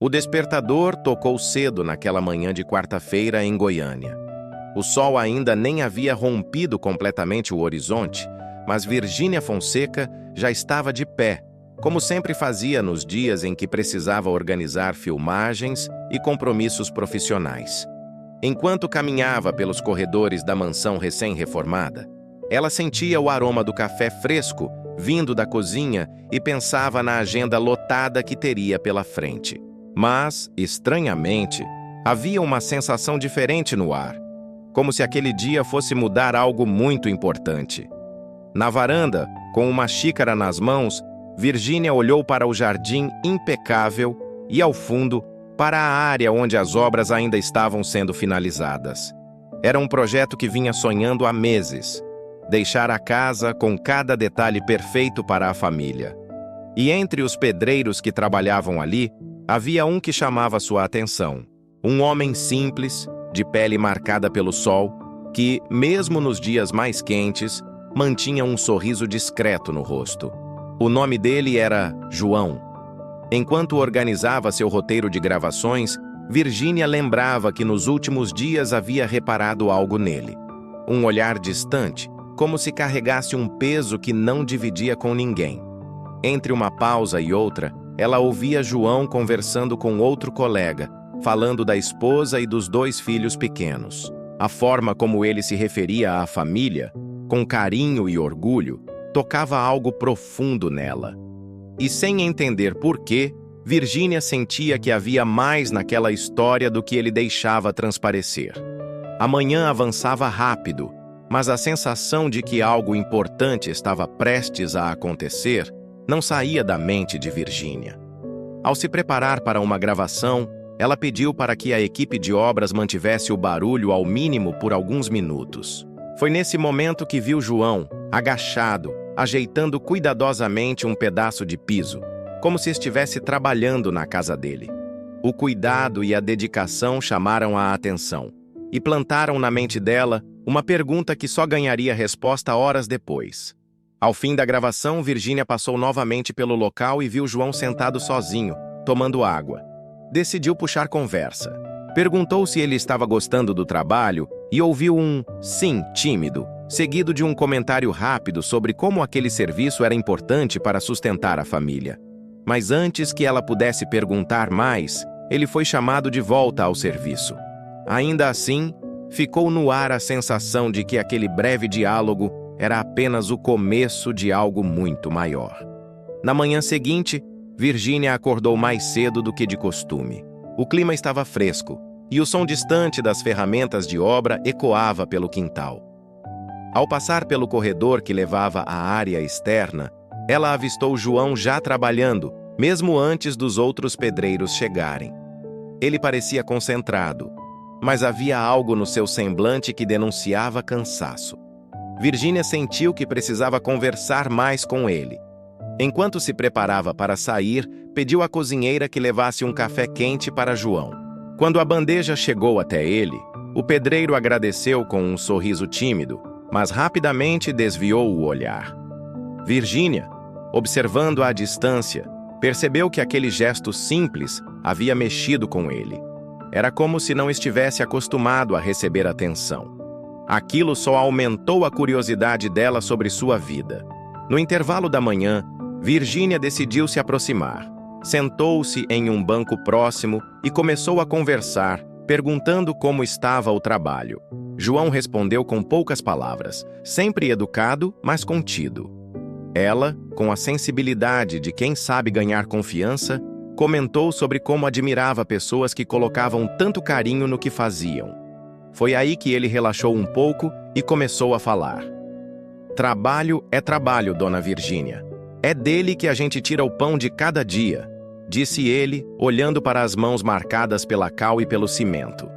O despertador tocou cedo naquela manhã de quarta-feira em Goiânia. O sol ainda nem havia rompido completamente o horizonte, mas Virgínia Fonseca já estava de pé, como sempre fazia nos dias em que precisava organizar filmagens e compromissos profissionais. Enquanto caminhava pelos corredores da mansão recém-reformada, ela sentia o aroma do café fresco vindo da cozinha e pensava na agenda lotada que teria pela frente. Mas, estranhamente, havia uma sensação diferente no ar, como se aquele dia fosse mudar algo muito importante. Na varanda, com uma xícara nas mãos, Virgínia olhou para o jardim impecável e, ao fundo, para a área onde as obras ainda estavam sendo finalizadas. Era um projeto que vinha sonhando há meses, deixar a casa com cada detalhe perfeito para a família. E entre os pedreiros que trabalhavam ali, havia um que chamava sua atenção. Um homem simples, de pele marcada pelo sol, que, mesmo nos dias mais quentes, mantinha um sorriso discreto no rosto. O nome dele era João. Enquanto organizava seu roteiro de gravações, Virgínia lembrava que nos últimos dias havia reparado algo nele. Um olhar distante, como se carregasse um peso que não dividia com ninguém. Entre uma pausa e outra, ela ouvia João conversando com outro colega, falando da esposa e dos 2 filhos pequenos. A forma como ele se referia à família, com carinho e orgulho, tocava algo profundo nela. E sem entender por quê, Virgínia sentia que havia mais naquela história do que ele deixava transparecer. A manhã avançava rápido, mas a sensação de que algo importante estava prestes a acontecer não saía da mente de Virgínia. Ao se preparar para uma gravação, ela pediu para que a equipe de obras mantivesse o barulho ao mínimo por alguns minutos. Foi nesse momento que viu João, agachado, ajeitando cuidadosamente um pedaço de piso, como se estivesse trabalhando na casa dele. O cuidado e a dedicação chamaram a atenção e plantaram na mente dela uma pergunta que só ganharia resposta horas depois. Ao fim da gravação, Virgínia passou novamente pelo local e viu João sentado sozinho, tomando água. Decidiu puxar conversa. Perguntou se ele estava gostando do trabalho e ouviu um sim tímido, seguido de um comentário rápido sobre como aquele serviço era importante para sustentar a família. Mas antes que ela pudesse perguntar mais, ele foi chamado de volta ao serviço. Ainda assim, ficou no ar a sensação de que aquele breve diálogo era apenas o começo de algo muito maior. Na manhã seguinte, Virgínia acordou mais cedo do que de costume. O clima estava fresco, e o som distante das ferramentas de obra ecoava pelo quintal. Ao passar pelo corredor que levava à área externa, ela avistou João já trabalhando, mesmo antes dos outros pedreiros chegarem. Ele parecia concentrado, mas havia algo no seu semblante que denunciava cansaço. Virgínia sentiu que precisava conversar mais com ele. Enquanto se preparava para sair, pediu à cozinheira que levasse um café quente para João. Quando a bandeja chegou até ele, o pedreiro agradeceu com um sorriso tímido, mas rapidamente desviou o olhar. Virgínia, observando à distância, percebeu que aquele gesto simples havia mexido com ele. Era como se não estivesse acostumado a receber atenção. Aquilo só aumentou a curiosidade dela sobre sua vida. No intervalo da manhã, Virgínia decidiu se aproximar. Sentou-se em um banco próximo e começou a conversar, perguntando como estava o trabalho. João respondeu com poucas palavras, sempre educado, mas contido. Ela, com a sensibilidade de quem sabe ganhar confiança, comentou sobre como admirava pessoas que colocavam tanto carinho no que faziam. Foi aí que ele relaxou um pouco e começou a falar. Trabalho é trabalho, dona Virgínia. É dele que a gente tira o pão de cada dia, disse ele, olhando para as mãos marcadas pela cal e pelo cimento.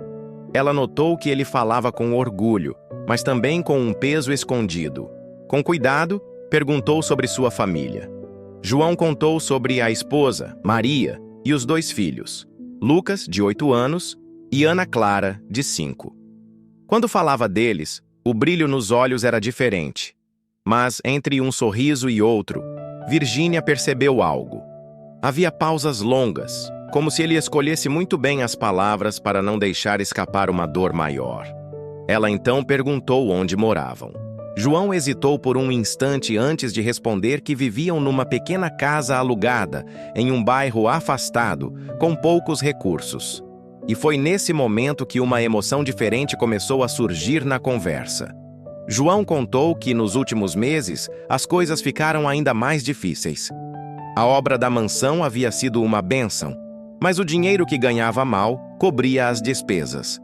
Ela notou que ele falava com orgulho, mas também com um peso escondido. Com cuidado, perguntou sobre sua família. João contou sobre a esposa, Maria, e os 2 filhos, Lucas, de 8 anos, e Ana Clara, de 5. Quando falava deles, o brilho nos olhos era diferente. Mas, entre um sorriso e outro, Virgínia percebeu algo. Havia pausas longas, como se ele escolhesse muito bem as palavras para não deixar escapar uma dor maior. Ela então perguntou onde moravam. João hesitou por um instante antes de responder que viviam numa pequena casa alugada, em um bairro afastado, com poucos recursos. E foi nesse momento que uma emoção diferente começou a surgir na conversa. João contou que, nos últimos meses, as coisas ficaram ainda mais difíceis. A obra da mansão havia sido uma bênção, mas o dinheiro que ganhava mal cobria as despesas.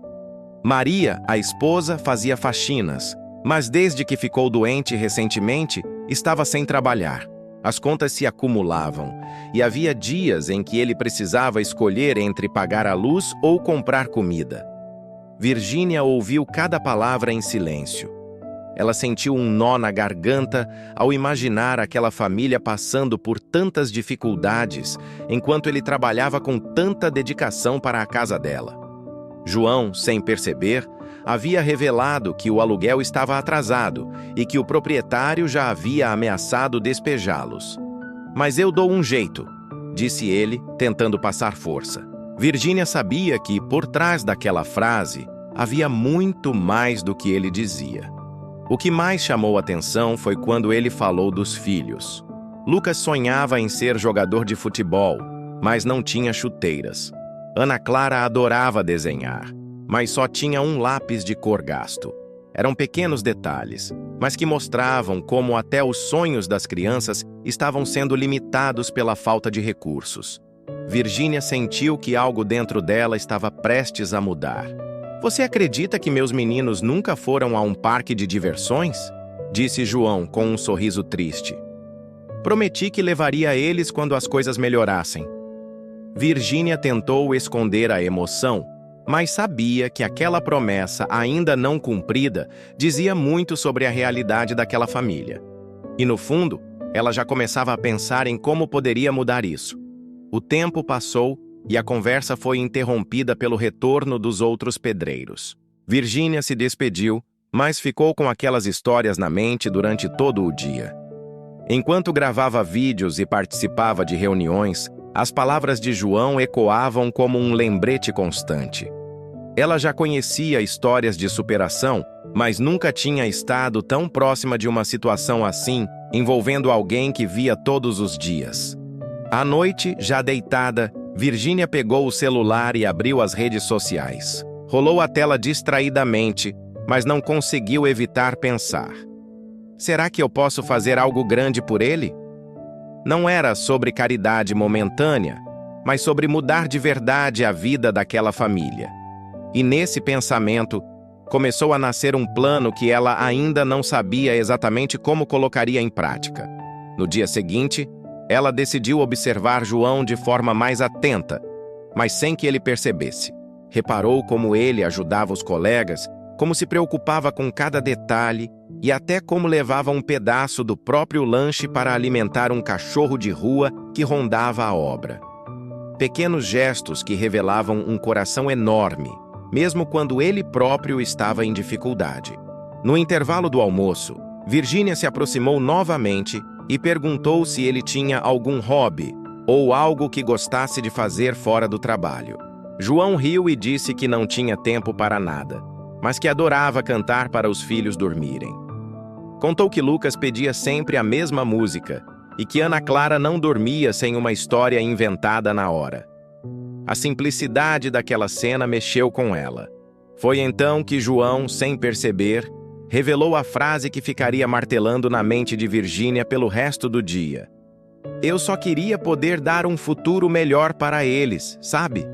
Maria, a esposa, fazia faxinas, mas desde que ficou doente recentemente, estava sem trabalhar. As contas se acumulavam, e havia dias em que ele precisava escolher entre pagar a luz ou comprar comida. Virgínia ouviu cada palavra em silêncio. Ela sentiu um nó na garganta ao imaginar aquela família passando por tantas dificuldades, enquanto ele trabalhava com tanta dedicação para a casa dela. João, sem perceber, havia revelado que o aluguel estava atrasado e que o proprietário já havia ameaçado despejá-los. "Mas eu dou um jeito", disse ele, tentando passar força. Virgínia sabia que, por trás daquela frase, havia muito mais do que ele dizia. O que mais chamou atenção foi quando ele falou dos filhos. Lucas sonhava em ser jogador de futebol, mas não tinha chuteiras. Ana Clara adorava desenhar, mas só tinha um lápis de cor gasto. Eram pequenos detalhes, mas que mostravam como até os sonhos das crianças estavam sendo limitados pela falta de recursos. Virgínia sentiu que algo dentro dela estava prestes a mudar. "Você acredita que meus meninos nunca foram a um parque de diversões?", disse João com um sorriso triste. "Prometi que levaria eles quando as coisas melhorassem." Virgínia tentou esconder a emoção, mas sabia que aquela promessa ainda não cumprida dizia muito sobre a realidade daquela família. E no fundo, ela já começava a pensar em como poderia mudar isso. O tempo passou e a conversa foi interrompida pelo retorno dos outros pedreiros. Virgínia se despediu, mas ficou com aquelas histórias na mente durante todo o dia. Enquanto gravava vídeos e participava de reuniões, as palavras de João ecoavam como um lembrete constante. Ela já conhecia histórias de superação, mas nunca tinha estado tão próxima de uma situação assim, envolvendo alguém que via todos os dias. À noite, já deitada, Virgínia pegou o celular e abriu as redes sociais. Rolou a tela distraidamente, mas não conseguiu evitar pensar: será que eu posso fazer algo grande por ele? Não era sobre caridade momentânea, mas sobre mudar de verdade a vida daquela família. E nesse pensamento, começou a nascer um plano que ela ainda não sabia exatamente como colocaria em prática. No dia seguinte, ela decidiu observar João de forma mais atenta, mas sem que ele percebesse. Reparou como ele ajudava os colegas, como se preocupava com cada detalhe e até como levava um pedaço do próprio lanche para alimentar um cachorro de rua que rondava a obra. Pequenos gestos que revelavam um coração enorme, mesmo quando ele próprio estava em dificuldade. No intervalo do almoço, Virgínia se aproximou novamente e perguntou se ele tinha algum hobby ou algo que gostasse de fazer fora do trabalho. João riu e disse que não tinha tempo para nada, mas que adorava cantar para os filhos dormirem. Contou que Lucas pedia sempre a mesma música e que Ana Clara não dormia sem uma história inventada na hora. A simplicidade daquela cena mexeu com ela. Foi então que João, sem perceber, revelou a frase que ficaria martelando na mente de Virgínia pelo resto do dia. "Eu só queria poder dar um futuro melhor para eles, sabe?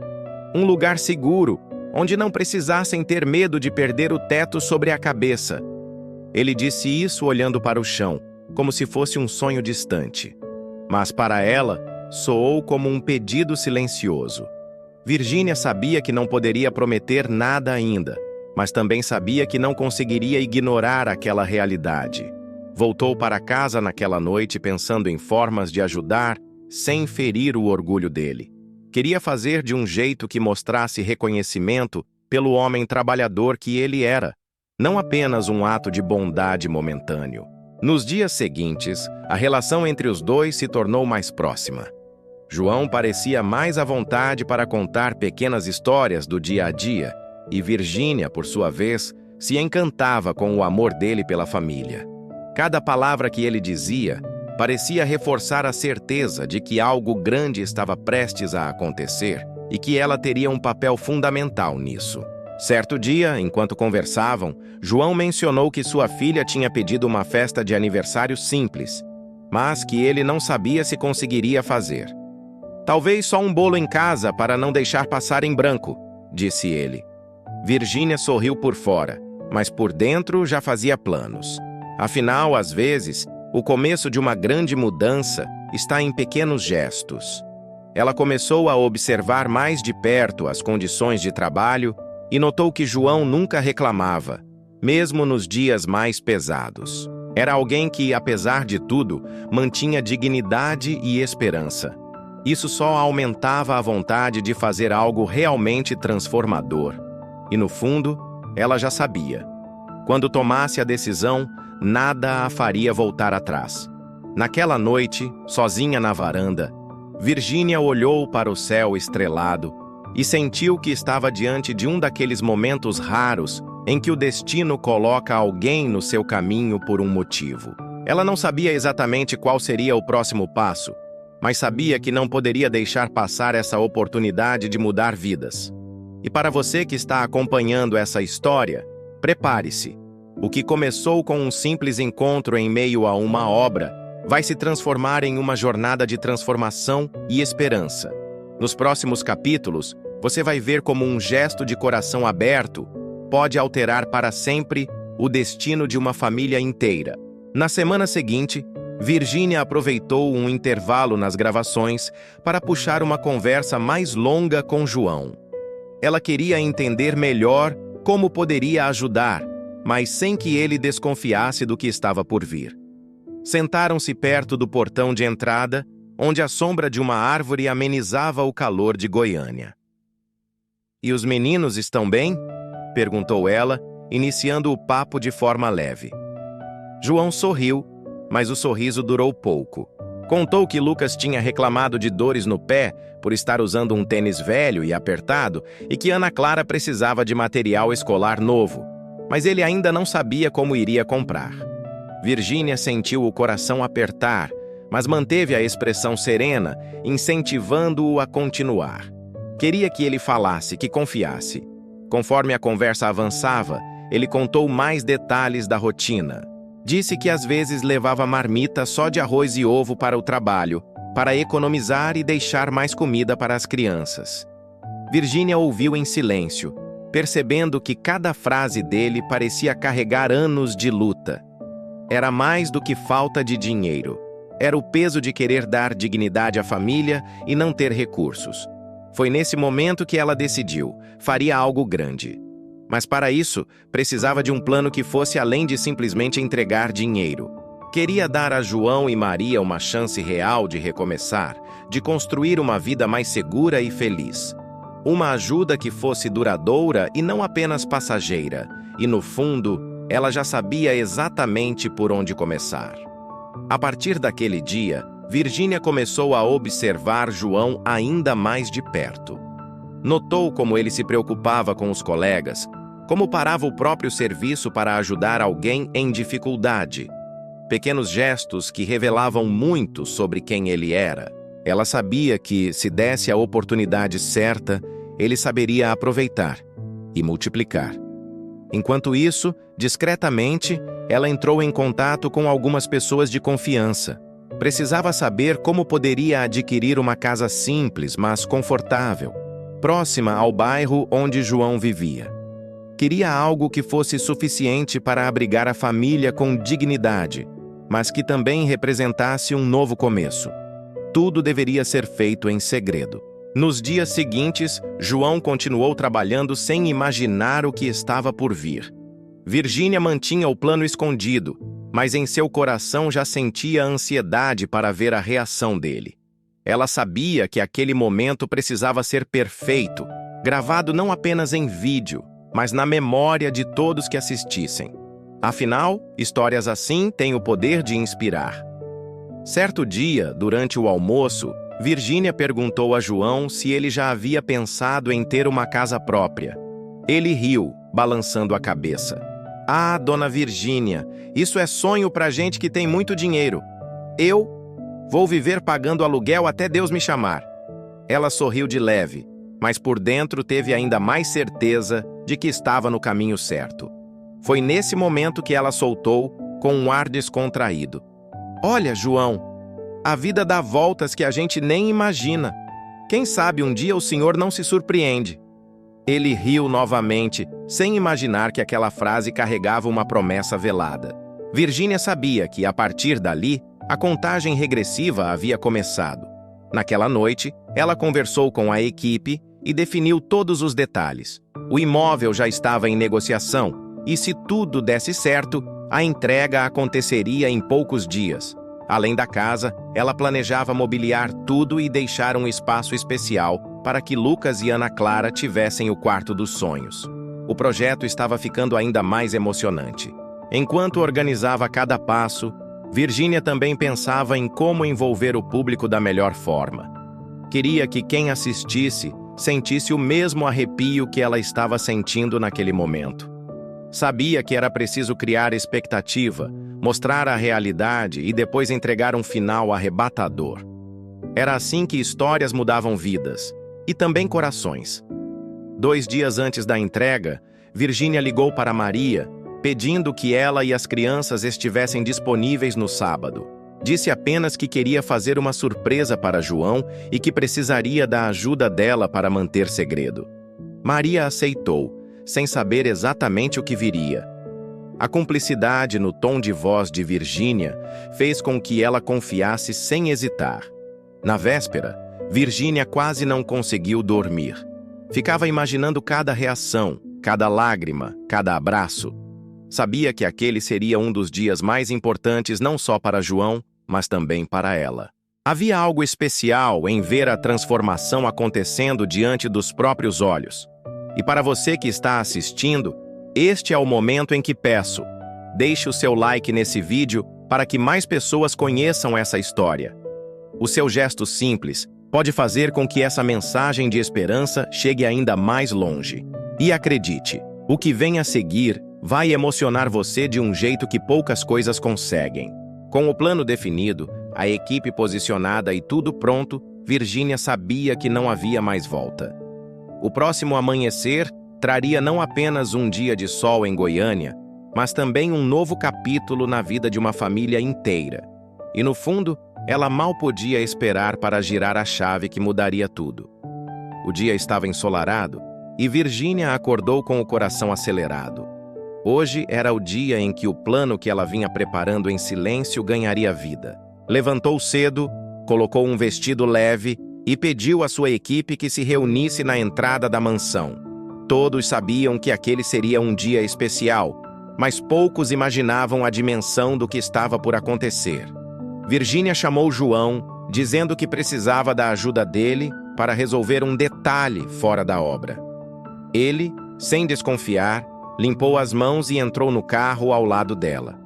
Um lugar seguro, onde não precisassem ter medo de perder o teto sobre a cabeça." Ele disse isso olhando para o chão, como se fosse um sonho distante. Mas para ela, soou como um pedido silencioso. Virgínia sabia que não poderia prometer nada ainda, mas também sabia que não conseguiria ignorar aquela realidade. Voltou para casa naquela noite pensando em formas de ajudar sem ferir o orgulho dele. Queria fazer de um jeito que mostrasse reconhecimento pelo homem trabalhador que ele era, não apenas um ato de bondade momentâneo. Nos dias seguintes, a relação entre os dois se tornou mais próxima. João parecia mais à vontade para contar pequenas histórias do dia a dia, e Virgínia, por sua vez, se encantava com o amor dele pela família. Cada palavra que ele dizia parecia reforçar a certeza de que algo grande estava prestes a acontecer e que ela teria um papel fundamental nisso. Certo dia, enquanto conversavam, João mencionou que sua filha tinha pedido uma festa de aniversário simples, mas que ele não sabia se conseguiria fazer. "Talvez só um bolo em casa para não deixar passar em branco", disse ele. Virgínia sorriu por fora, mas por dentro já fazia planos. Afinal, às vezes, o começo de uma grande mudança está em pequenos gestos. Ela começou a observar mais de perto as condições de trabalho e notou que João nunca reclamava, mesmo nos dias mais pesados. Era alguém que, apesar de tudo, mantinha dignidade e esperança. Isso só aumentava a vontade de fazer algo realmente transformador. E, no fundo, ela já sabia. Quando tomasse a decisão, nada a faria voltar atrás. Naquela noite, sozinha na varanda, Virgínia olhou para o céu estrelado e sentiu que estava diante de um daqueles momentos raros em que o destino coloca alguém no seu caminho por um motivo. Ela não sabia exatamente qual seria o próximo passo, mas sabia que não poderia deixar passar essa oportunidade de mudar vidas. E para você que está acompanhando essa história, prepare-se. O que começou com um simples encontro em meio a uma obra vai se transformar em uma jornada de transformação e esperança. Nos próximos capítulos, você vai ver como um gesto de coração aberto pode alterar para sempre o destino de uma família inteira. Na semana seguinte, Virgínia aproveitou um intervalo nas gravações para puxar uma conversa mais longa com João. Ela queria entender melhor como poderia ajudar, mas sem que ele desconfiasse do que estava por vir. Sentaram-se perto do portão de entrada, onde a sombra de uma árvore amenizava o calor de Goiânia. "E os meninos estão bem?" perguntou ela, iniciando o papo de forma leve. João sorriu, mas o sorriso durou pouco. Contou que Lucas tinha reclamado de dores no pé por estar usando um tênis velho e apertado e que Ana Clara precisava de material escolar novo, mas ele ainda não sabia como iria comprar. Virgínia sentiu o coração apertar, mas manteve a expressão serena, incentivando-o a continuar. Queria que ele falasse, que confiasse. Conforme a conversa avançava, ele contou mais detalhes da rotina. Disse que às vezes levava marmita só de arroz e ovo para o trabalho, para economizar e deixar mais comida para as crianças. Virgínia ouviu em silêncio, percebendo que cada frase dele parecia carregar anos de luta. Era mais do que falta de dinheiro. Era o peso de querer dar dignidade à família e não ter recursos. Foi nesse momento que ela decidiu, faria algo grande. Mas para isso, precisava de um plano que fosse além de simplesmente entregar dinheiro. Queria dar a João e Maria uma chance real de recomeçar, de construir uma vida mais segura e feliz. Uma ajuda que fosse duradoura e não apenas passageira, e no fundo, ela já sabia exatamente por onde começar. A partir daquele dia, Virgínia começou a observar João ainda mais de perto. Notou como ele se preocupava com os colegas, como parava o próprio serviço para ajudar alguém em dificuldade. Pequenos gestos que revelavam muito sobre quem ele era. Ela sabia que, se desse a oportunidade certa, ele saberia aproveitar e multiplicar. Enquanto isso, discretamente, ela entrou em contato com algumas pessoas de confiança. Precisava saber como poderia adquirir uma casa simples, mas confortável, próxima ao bairro onde João vivia. Queria algo que fosse suficiente para abrigar a família com dignidade, mas que também representasse um novo começo. Tudo deveria ser feito em segredo. Nos dias seguintes, João continuou trabalhando sem imaginar o que estava por vir. Virgínia mantinha o plano escondido, mas em seu coração já sentia ansiedade para ver a reação dele. Ela sabia que aquele momento precisava ser perfeito, gravado não apenas em vídeo, mas na memória de todos que assistissem. Afinal, histórias assim têm o poder de inspirar. Certo dia, durante o almoço, Virgínia perguntou a João se ele já havia pensado em ter uma casa própria. Ele riu, balançando a cabeça. Ah, dona Virgínia, isso é sonho pra gente que tem muito dinheiro. Eu vou viver pagando aluguel até Deus me chamar. Ela sorriu de leve, mas por dentro teve ainda mais certeza de que estava no caminho certo. Foi nesse momento que ela soltou, com um ar descontraído. Olha, João, a vida dá voltas que a gente nem imagina. Quem sabe um dia o senhor não se surpreende. Ele riu novamente, sem imaginar que aquela frase carregava uma promessa velada. Virgínia sabia que, a partir dali, a contagem regressiva havia começado. Naquela noite, ela conversou com a equipe e definiu todos os detalhes. O imóvel já estava em negociação e, se tudo desse certo, a entrega aconteceria em poucos dias. Além da casa, ela planejava mobiliar tudo e deixar um espaço especial para que Lucas e Ana Clara tivessem o quarto dos sonhos. O projeto estava ficando ainda mais emocionante. Enquanto organizava cada passo, Virgínia também pensava em como envolver o público da melhor forma. Queria que quem assistisse sentisse o mesmo arrepio que ela estava sentindo naquele momento. Sabia que era preciso criar expectativa, mostrar a realidade e depois entregar um final arrebatador. Era assim que histórias mudavam vidas, e também corações. 2 dias antes da entrega, Virgínia ligou para Maria, pedindo que ela e as crianças estivessem disponíveis no sábado. Disse apenas que queria fazer uma surpresa para João e que precisaria da ajuda dela para manter segredo. Maria aceitou, sem saber exatamente o que viria. A cumplicidade no tom de voz de Virgínia fez com que ela confiasse sem hesitar. Na véspera, Virgínia quase não conseguiu dormir. Ficava imaginando cada reação, cada lágrima, cada abraço. Sabia que aquele seria um dos dias mais importantes não só para João, mas também para ela. Havia algo especial em ver a transformação acontecendo diante dos próprios olhos. E para você que está assistindo, este é o momento em que peço: deixe o seu like nesse vídeo para que mais pessoas conheçam essa história. O seu gesto simples pode fazer com que essa mensagem de esperança chegue ainda mais longe. E acredite, o que vem a seguir vai emocionar você de um jeito que poucas coisas conseguem. Com o plano definido, a equipe posicionada e tudo pronto, Virgínia sabia que não havia mais volta. O próximo amanhecer traria não apenas um dia de sol em Goiânia, mas também um novo capítulo na vida de uma família inteira. E no fundo, ela mal podia esperar para girar a chave que mudaria tudo. O dia estava ensolarado e Virgínia acordou com o coração acelerado. Hoje era o dia em que o plano que ela vinha preparando em silêncio ganharia vida. Levantou cedo, colocou um vestido leve e pediu à sua equipe que se reunisse na entrada da mansão. Todos sabiam que aquele seria um dia especial, mas poucos imaginavam a dimensão do que estava por acontecer. Virgínia chamou João, dizendo que precisava da ajuda dele para resolver um detalhe fora da obra. Ele, sem desconfiar, limpou as mãos e entrou no carro ao lado dela.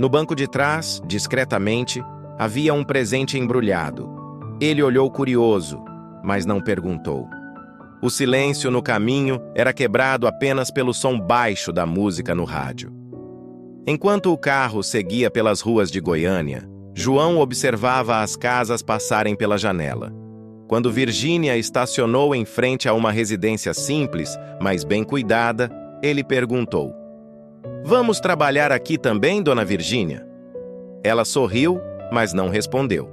No banco de trás, discretamente, havia um presente embrulhado. Ele olhou curioso, mas não perguntou. O silêncio no caminho era quebrado apenas pelo som baixo da música no rádio. Enquanto o carro seguia pelas ruas de Goiânia, João observava as casas passarem pela janela. Quando Virgínia estacionou em frente a uma residência simples, mas bem cuidada, ele perguntou: "Vamos trabalhar aqui também, dona Virgínia?" Ela sorriu, mas não respondeu.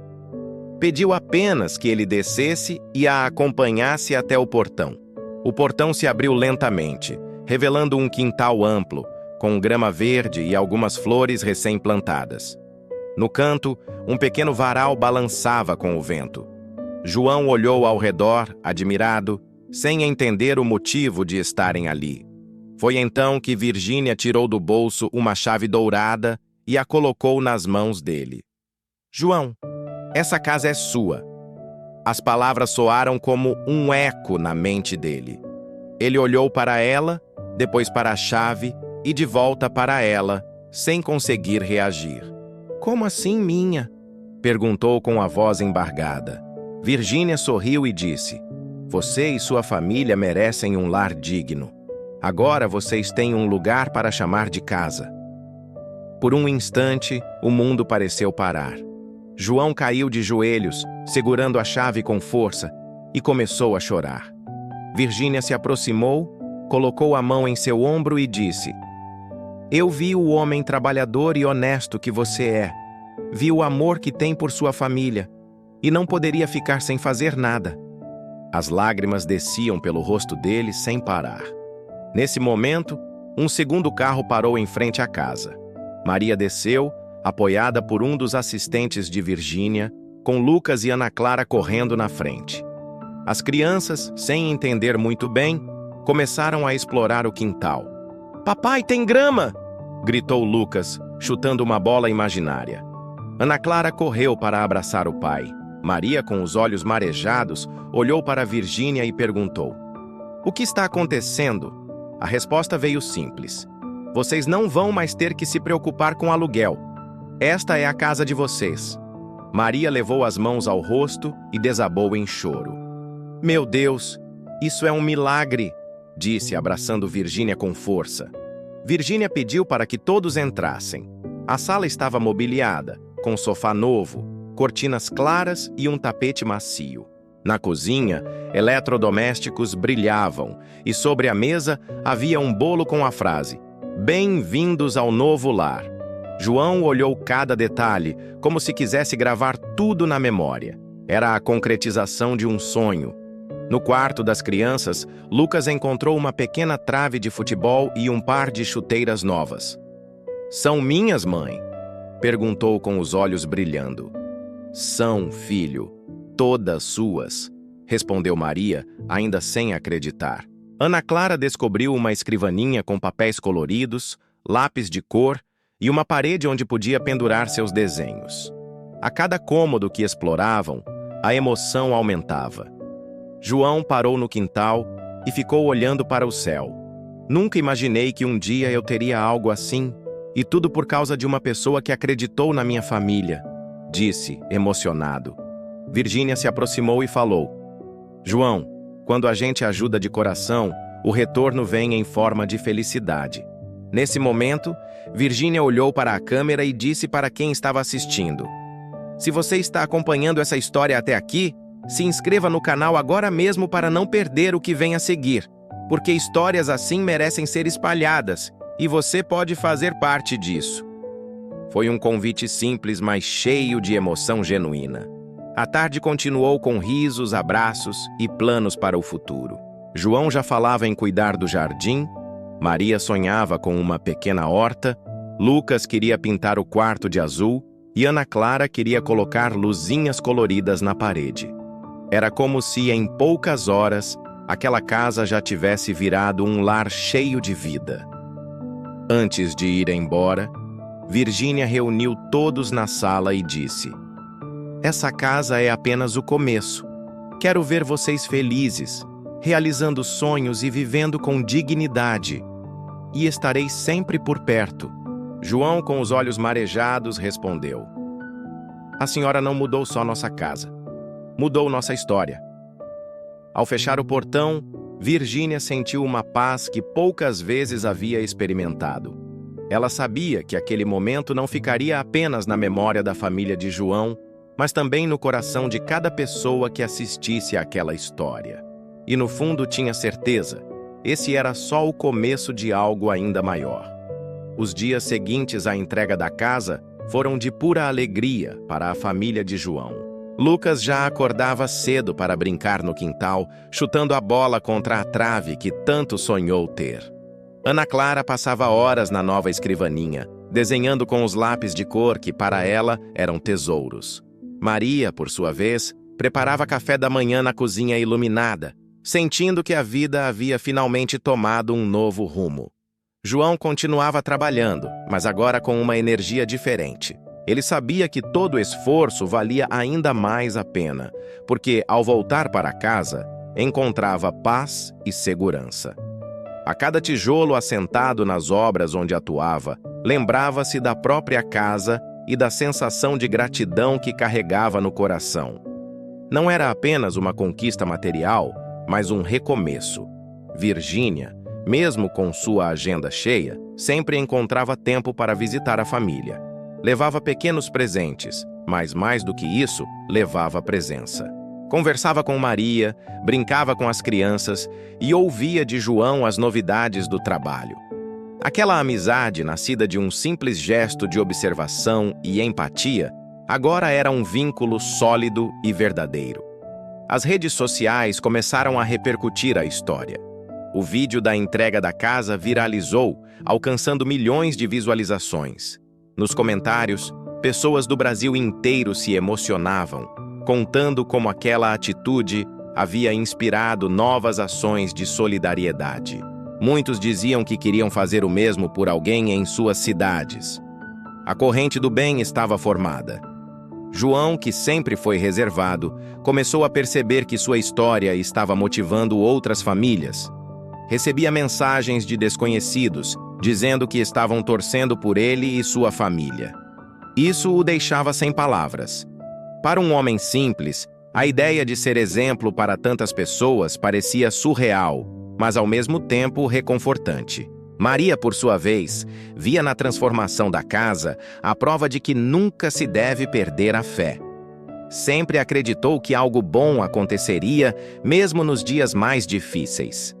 Pediu apenas que ele descesse e a acompanhasse até o portão. O portão se abriu lentamente, revelando um quintal amplo, com grama verde e algumas flores recém-plantadas. No canto, um pequeno varal balançava com o vento. João olhou ao redor, admirado, sem entender o motivo de estarem ali. Foi então que Virgínia tirou do bolso uma chave dourada e a colocou nas mãos dele. "João, essa casa é sua." As palavras soaram como um eco na mente dele. Ele olhou para ela, depois para a chave e de volta para ela, sem conseguir reagir. "Como assim minha?" perguntou com a voz embargada. Virgínia sorriu e disse: Você e sua família merecem um lar digno. Agora vocês têm um lugar para chamar de casa. Por um instante, o mundo pareceu parar. João caiu de joelhos, segurando a chave com força, e começou a chorar. Virgínia se aproximou, colocou a mão em seu ombro e disse: Eu vi o homem trabalhador e honesto que você é. Vi o amor que tem por sua família, e não poderia ficar sem fazer nada. As lágrimas desciam pelo rosto dele sem parar. Nesse momento, um segundo carro parou em frente à casa. Maria desceu, apoiada por um dos assistentes de Virgínia, com Lucas e Ana Clara correndo na frente. As crianças, sem entender muito bem, começaram a explorar o quintal. Papai, tem grama! Gritou Lucas, chutando uma bola imaginária. Ana Clara correu para abraçar o pai. Maria, com os olhos marejados, olhou para Virgínia e perguntou: O que está acontecendo? A resposta veio simples: Vocês não vão mais ter que se preocupar com aluguel. Esta é a casa de vocês. Maria levou as mãos ao rosto e desabou em choro. Meu Deus, isso é um milagre, disse, abraçando Virgínia com força. Virgínia pediu para que todos entrassem. A sala estava mobiliada, com sofá novo, cortinas claras e um tapete macio. Na cozinha, eletrodomésticos brilhavam e sobre a mesa havia um bolo com a frase: Bem-vindos ao novo lar. João olhou cada detalhe, como se quisesse gravar tudo na memória. Era a concretização de um sonho. No quarto das crianças, Lucas encontrou uma pequena trave de futebol e um par de chuteiras novas. São minhas, mãe? Perguntou com os olhos brilhando. São, filho. Todas suas, respondeu Maria, ainda sem acreditar. Ana Clara descobriu uma escrivaninha com papéis coloridos, lápis de cor e uma parede onde podia pendurar seus desenhos. A cada cômodo que exploravam, a emoção aumentava. João parou no quintal e ficou olhando para o céu. Nunca imaginei que um dia eu teria algo assim, e tudo por causa de uma pessoa que acreditou na minha família, disse, emocionado. Virgínia se aproximou e falou: João, quando a gente ajuda de coração, o retorno vem em forma de felicidade. Nesse momento, Virgínia olhou para a câmera e disse para quem estava assistindo: Se você está acompanhando essa história até aqui, se inscreva no canal agora mesmo para não perder o que vem a seguir, porque histórias assim merecem ser espalhadas e você pode fazer parte disso. Foi um convite simples, mas cheio de emoção genuína. A tarde continuou com risos, abraços e planos para o futuro. João já falava em cuidar do jardim, Maria sonhava com uma pequena horta, Lucas queria pintar o quarto de azul e Ana Clara queria colocar luzinhas coloridas na parede. Era como se, em poucas horas, aquela casa já tivesse virado um lar cheio de vida. Antes de ir embora, Virgínia reuniu todos na sala e disse: Essa casa é apenas o começo. Quero ver vocês felizes, realizando sonhos e vivendo com dignidade. E estarei sempre por perto. João, com os olhos marejados, respondeu: A senhora não mudou só nossa casa. Mudou nossa história. Ao fechar o portão, Virgínia sentiu uma paz que poucas vezes havia experimentado. Ela sabia que aquele momento não ficaria apenas na memória da família de João, mas também no coração de cada pessoa que assistisse àquela história. E no fundo tinha certeza, esse era só o começo de algo ainda maior. Os dias seguintes à entrega da casa foram de pura alegria para a família de João. Lucas já acordava cedo para brincar no quintal, chutando a bola contra a trave que tanto sonhou ter. Ana Clara passava horas na nova escrivaninha, desenhando com os lápis de cor que para ela eram tesouros. Maria, por sua vez, preparava café da manhã na cozinha iluminada, sentindo que a vida havia finalmente tomado um novo rumo. João continuava trabalhando, mas agora com uma energia diferente. Ele sabia que todo o esforço valia ainda mais a pena, porque, ao voltar para casa, encontrava paz e segurança. A cada tijolo assentado nas obras onde atuava, lembrava-se da própria casa e da sensação de gratidão que carregava no coração. Não era apenas uma conquista material, mas um recomeço. Virgínia, mesmo com sua agenda cheia, sempre encontrava tempo para visitar a família. Levava pequenos presentes, mas mais do que isso, levava presença. Conversava com Maria, brincava com as crianças e ouvia de João as novidades do trabalho. Aquela amizade, nascida de um simples gesto de observação e empatia, agora era um vínculo sólido e verdadeiro. As redes sociais começaram a repercutir a história. O vídeo da entrega da casa viralizou, alcançando milhões de visualizações. Nos comentários, pessoas do Brasil inteiro se emocionavam, contando como aquela atitude havia inspirado novas ações de solidariedade. Muitos diziam que queriam fazer o mesmo por alguém em suas cidades. A corrente do bem estava formada. João, que sempre foi reservado, começou a perceber que sua história estava motivando outras famílias. Recebia mensagens de desconhecidos, dizendo que estavam torcendo por ele e sua família. Isso o deixava sem palavras. Para um homem simples, a ideia de ser exemplo para tantas pessoas parecia surreal, mas ao mesmo tempo reconfortante. Maria, por sua vez, via na transformação da casa a prova de que nunca se deve perder a fé. Sempre acreditou que algo bom aconteceria, mesmo nos dias mais difíceis.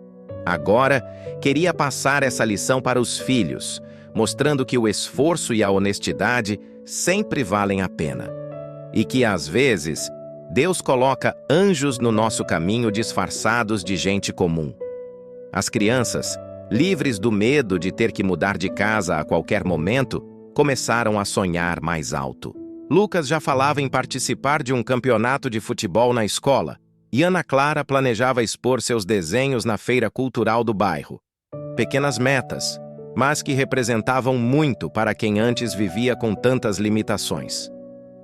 Agora, queria passar essa lição para os filhos, mostrando que o esforço e a honestidade sempre valem a pena. E que, às vezes, Deus coloca anjos no nosso caminho disfarçados de gente comum. As crianças, livres do medo de ter que mudar de casa a qualquer momento, começaram a sonhar mais alto. Lucas já falava em participar de um campeonato de futebol na escola, e Ana Clara planejava expor seus desenhos na feira cultural do bairro. Pequenas metas, mas que representavam muito para quem antes vivia com tantas limitações.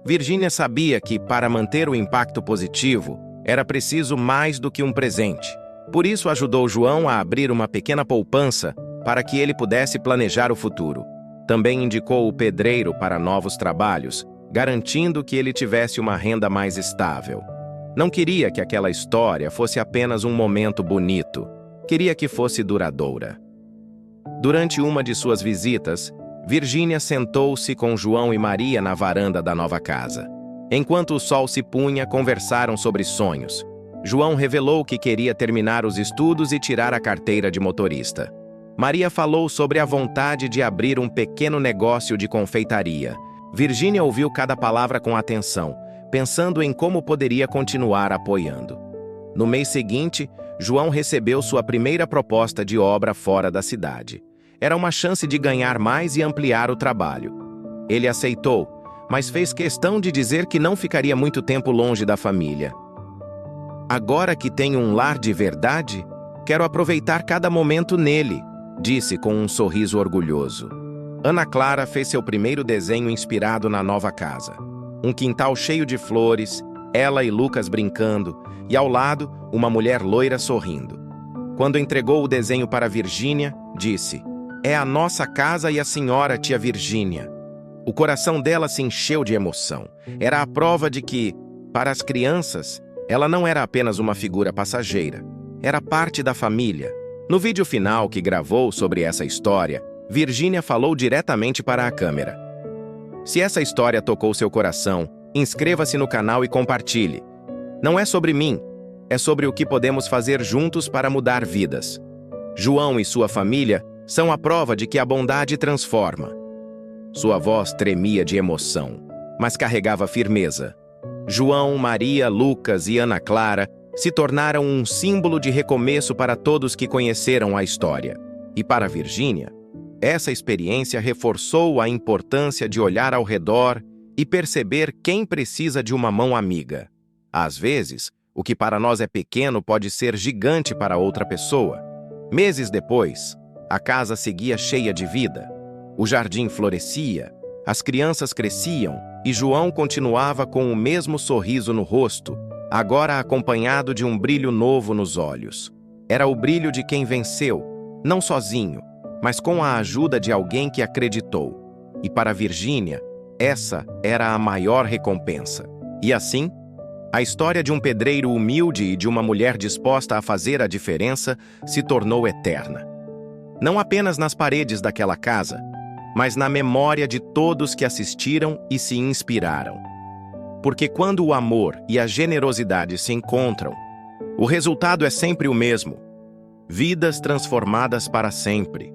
Virgínia sabia que, para manter o impacto positivo, era preciso mais do que um presente. Por isso ajudou João a abrir uma pequena poupança para que ele pudesse planejar o futuro. Também indicou o pedreiro para novos trabalhos, garantindo que ele tivesse uma renda mais estável. Não queria que aquela história fosse apenas um momento bonito. Queria que fosse duradoura. Durante uma de suas visitas, Virgínia sentou-se com João e Maria na varanda da nova casa. Enquanto o sol se punha, conversaram sobre sonhos. João revelou que queria terminar os estudos e tirar a carteira de motorista. Maria falou sobre a vontade de abrir um pequeno negócio de confeitaria. Virgínia ouviu cada palavra com atenção, pensando em como poderia continuar apoiando. No mês seguinte, João recebeu sua primeira proposta de obra fora da cidade. Era uma chance de ganhar mais e ampliar o trabalho. Ele aceitou, mas fez questão de dizer que não ficaria muito tempo longe da família. Agora que tenho um lar de verdade, quero aproveitar cada momento nele, disse com um sorriso orgulhoso. Ana Clara fez seu primeiro desenho inspirado na nova casa. Um quintal cheio de flores, ela e Lucas brincando, e ao lado, uma mulher loira sorrindo. Quando entregou o desenho para Virgínia, disse: "É a nossa casa e a senhora, tia Virgínia." O coração dela se encheu de emoção. Era a prova de que, para as crianças, ela não era apenas uma figura passageira. Era parte da família. No vídeo final que gravou sobre essa história, Virgínia falou diretamente para a câmera. Se essa história tocou seu coração, inscreva-se no canal e compartilhe. Não é sobre mim, é sobre o que podemos fazer juntos para mudar vidas. João e sua família são a prova de que a bondade transforma. Sua voz tremia de emoção, mas carregava firmeza. João, Maria, Lucas e Ana Clara se tornaram um símbolo de recomeço para todos que conheceram a história. E para Virgínia, essa experiência reforçou a importância de olhar ao redor e perceber quem precisa de uma mão amiga. Às vezes, o que para nós é pequeno pode ser gigante para outra pessoa. Meses depois, a casa seguia cheia de vida. O jardim florescia, as crianças cresciam e João continuava com o mesmo sorriso no rosto, agora acompanhado de um brilho novo nos olhos. Era o brilho de quem venceu, não sozinho, mas com a ajuda de alguém que acreditou. E para Virgínia, essa era a maior recompensa. E assim, A história de um pedreiro humilde e de uma mulher disposta a fazer a diferença se tornou eterna. Não apenas nas paredes daquela casa, mas na memória de todos que assistiram e se inspiraram. Porque quando o amor e a generosidade se encontram, o resultado é sempre o mesmo: vidas transformadas para sempre.